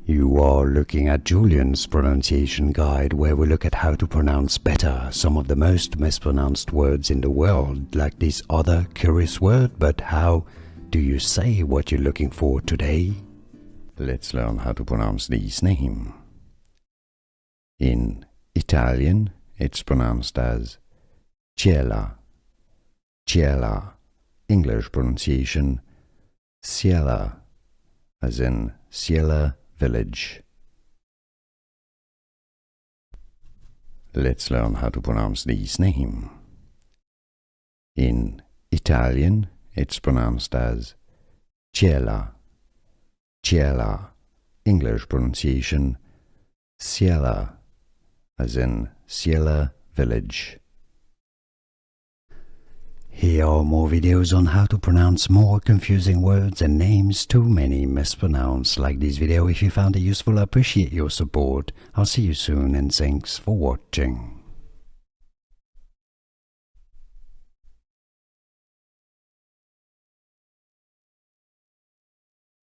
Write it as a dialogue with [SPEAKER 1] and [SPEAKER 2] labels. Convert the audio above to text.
[SPEAKER 1] You are looking at Julian's pronunciation guide, where we look at how to pronounce better some of the most mispronounced words in the world, like this other curious word. But how do you say what you're looking for today? Let's learn how to pronounce this name. In Italian, it's pronounced as Ciela. Ciela. English pronunciation, Ciela, as in Ciela village. Let's learn how to pronounce this name. In Italian, it's pronounced as Ciela. Ciela. English pronunciation, Ciela, as in Ciela village. Here are more videos on how to pronounce more confusing words and names too many mispronounced. Like this video if you found it useful. I appreciate your support. I'll see you soon and thanks for watching.